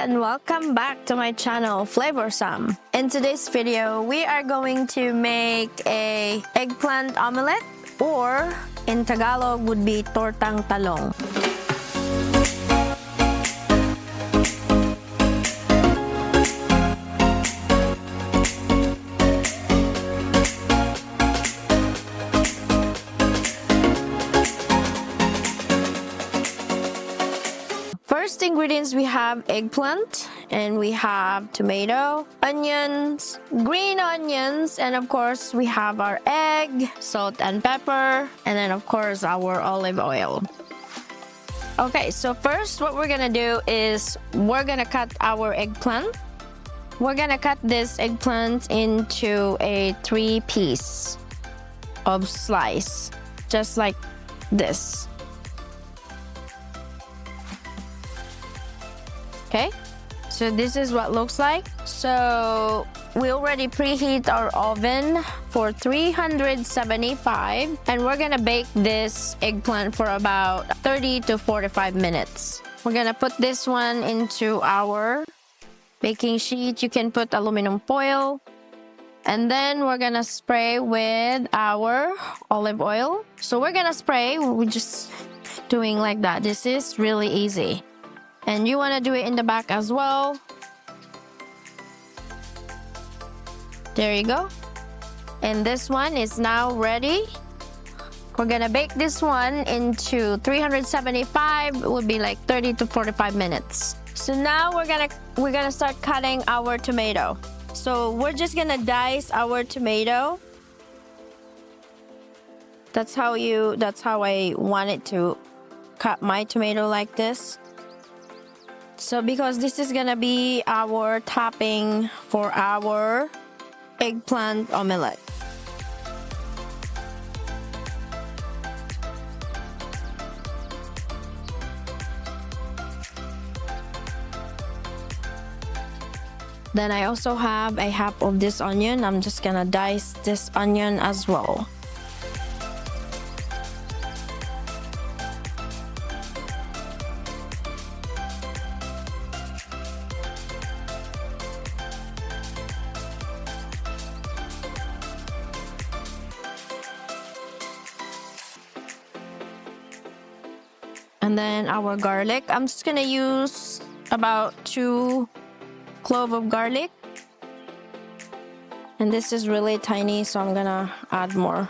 and welcome back to my channel Flavorsome. In today's video, we are going to make a eggplant omelet, or in Tagalog would be Tortang Talong. First ingredients, we have eggplant, and we have tomato, onions, green onions, and of course we have our egg, salt and pepper, and then of course our olive oil. Okay, so first what we're gonna do is we're gonna cut our eggplant. We're gonna cut this eggplant into a 3-piece of slice, just like this. Okay, so this is what it looks like. So we already preheat our oven for 375, and we're gonna bake this eggplant for about 30 to 45 minutes. We're gonna put this one into our baking sheet. You can put aluminum foil, and then we're gonna spray with our olive oil. So we're gonna spray, we're just doing like that. This is really easy. And you want to do it in the back as well. There you go. And this one is now ready. We're gonna bake this one into 375. It would be like 30 to 45 minutes. So now we're gonna start cutting our tomato. So we're just gonna dice our tomato. That's how I want it to cut my tomato, like this. So because this is gonna be our topping for our eggplant omelet. Then I also have a half of this onion. I'm just gonna dice this onion as well. And then our garlic, I'm just gonna use about 2 cloves of garlic. And this is really tiny, so I'm gonna add more.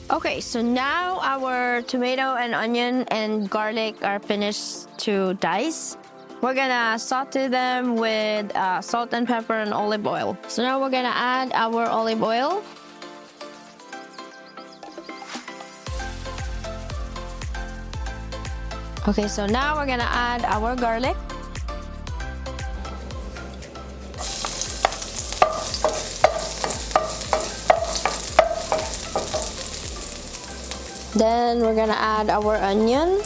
Okay, so now our tomato and onion and garlic are finished to dice. We're gonna saute them with salt and pepper and olive oil. So now we're gonna add our olive oil. Okay, so now we're gonna add our garlic. Then we're gonna add our onion.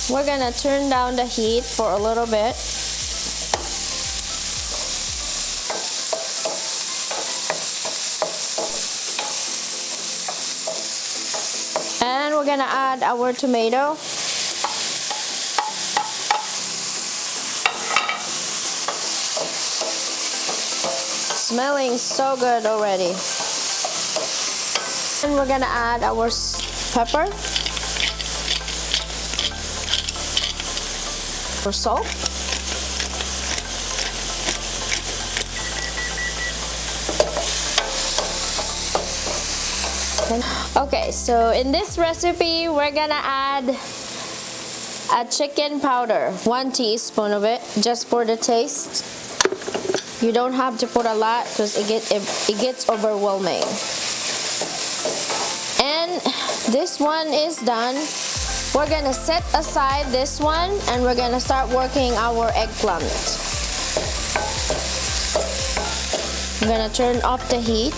We're gonna turn down the heat for a little bit. And we're gonna add our tomato. Smelling so good already. And we're gonna add our pepper, our salt, okay, so in this recipe we're gonna add a chicken powder, 1 teaspoon of it, just for the taste. You don't have to put a lot because it gets overwhelming. And this one is done. We're gonna set aside this one, and we're gonna start working our eggplant. I'm gonna turn off the heat.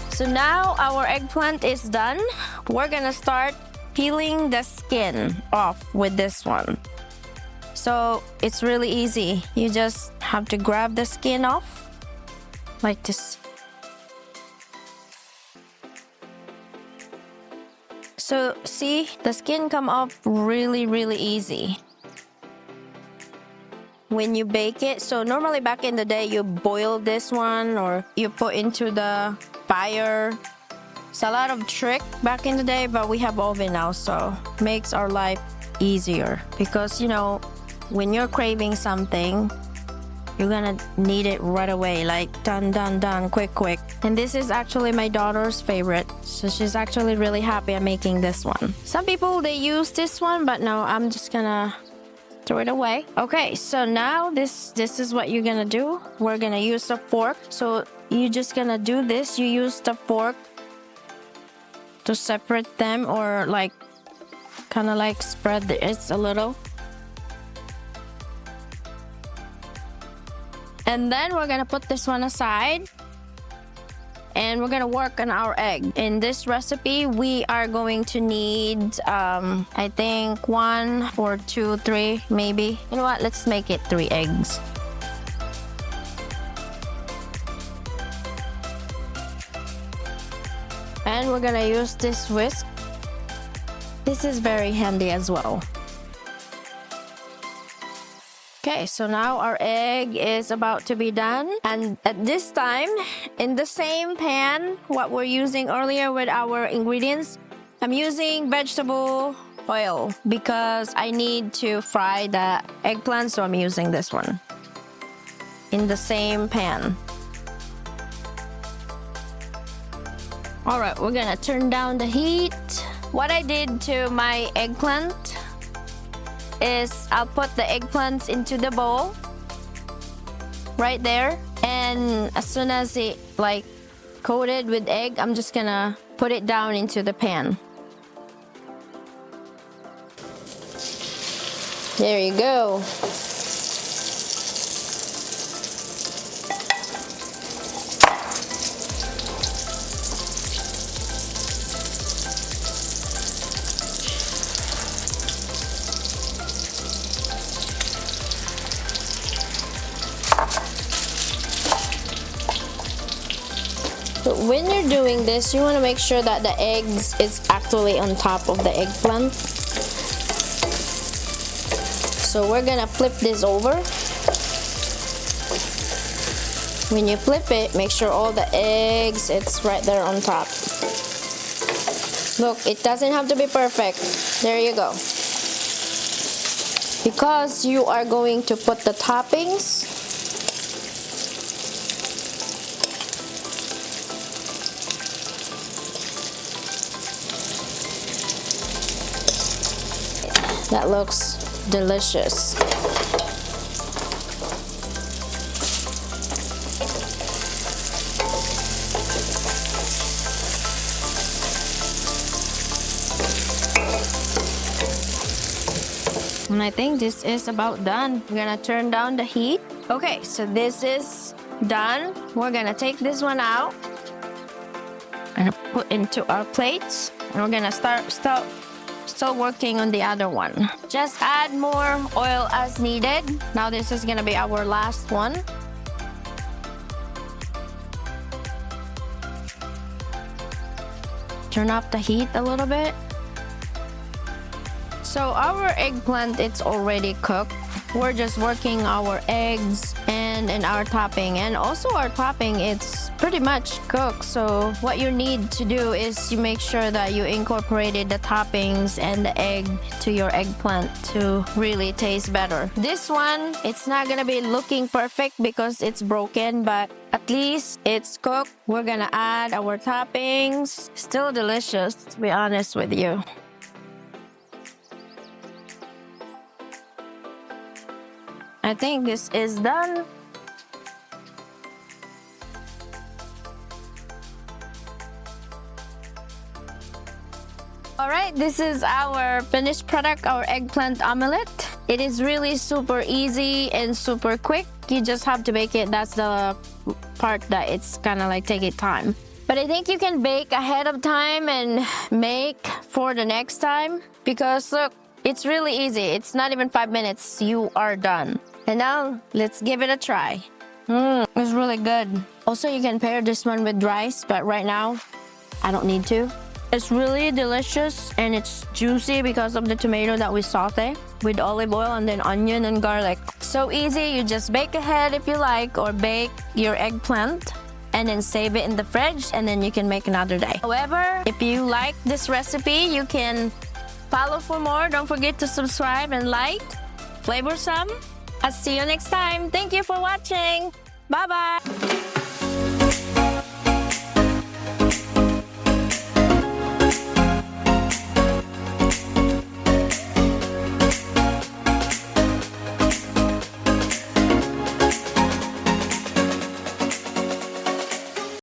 So now our eggplant is done. We're gonna start peeling the skin off with this one. So it's really easy. You just have to grab the skin off like this. So see, the skin come off really easy when you bake it. So normally back in the day, you boil this one or you put into the fire. It's a lot of trick back in the day, but we have oven now, so makes our life easier. Because you know, when you're craving something, you're gonna need it right away, like done, quick. And this is actually my daughter's favorite, so she's actually really happy I'm making this one. Some people, they use this one, but no, I'm just gonna throw it away. Okay, so now this is what you're gonna do. We're gonna use a fork. So you're just gonna do this. You use the fork to separate them, or like kind of like spread it a little. And then we're gonna put this one aside, and we're gonna work on our egg. In this recipe, we are going to need I think 1 or 2, 3 maybe. You know what, let's make it 3 eggs. And we're gonna use this whisk. This is very handy as well. Okay, so now our egg is about to be done. And at this time, in the same pan, what we're using earlier with our ingredients, I'm using vegetable oil because I need to fry the eggplant, so I'm using this one in the same pan. All right, we're gonna turn down the heat. What I did to my eggplant is I'll put the eggplants into the bowl right there, and as soon as it like coated with egg, I'm just gonna put it down into the pan. There you go. So when you're doing this, you want to make sure that the eggs is actually on top of the eggplant. So we're gonna flip this over. When you flip it, make sure all the eggs, it's right there on top. Look, it doesn't have to be perfect. There you go. Because you are going to put the toppings, that looks delicious. And I think this is about done. We're gonna turn down the heat. Okay, so this is done. We're gonna take this one out and put into our plates. And we're gonna start still working on the other one. Just add more oil as needed. Now this is gonna be our last one. Turn up the heat a little bit. So our eggplant, it's already cooked. We're just working our eggs and our topping. And also our topping, it's pretty much cooked. So what you need to do is you make sure that you incorporated the toppings and the egg to your eggplant to really taste better. This one, it's not gonna be looking perfect because it's broken, but at least it's cooked. We're gonna add our toppings. Still delicious, to be honest with you. I think this is done. Alright, this is our finished product, our eggplant omelet. It is really super easy and super quick. You just have to bake it. That's the part that it's kind of like taking time. But I think you can bake ahead of time and make for the next time, because look, it's really easy. It's not even 5 minutes. You are done. And now let's give it a try. It's really good. Also, you can pair this one with rice, but right now I don't need to. It's really delicious and it's juicy because of the tomato that we saute with olive oil and then onion and garlic. So easy. You just bake ahead if you like, or bake your eggplant and then save it in the fridge, and then you can make another day. However, if you like this recipe, you can follow for more. Don't forget to subscribe and like. Flavorsome. I'll see you next time. Thank you for watching. Bye-bye.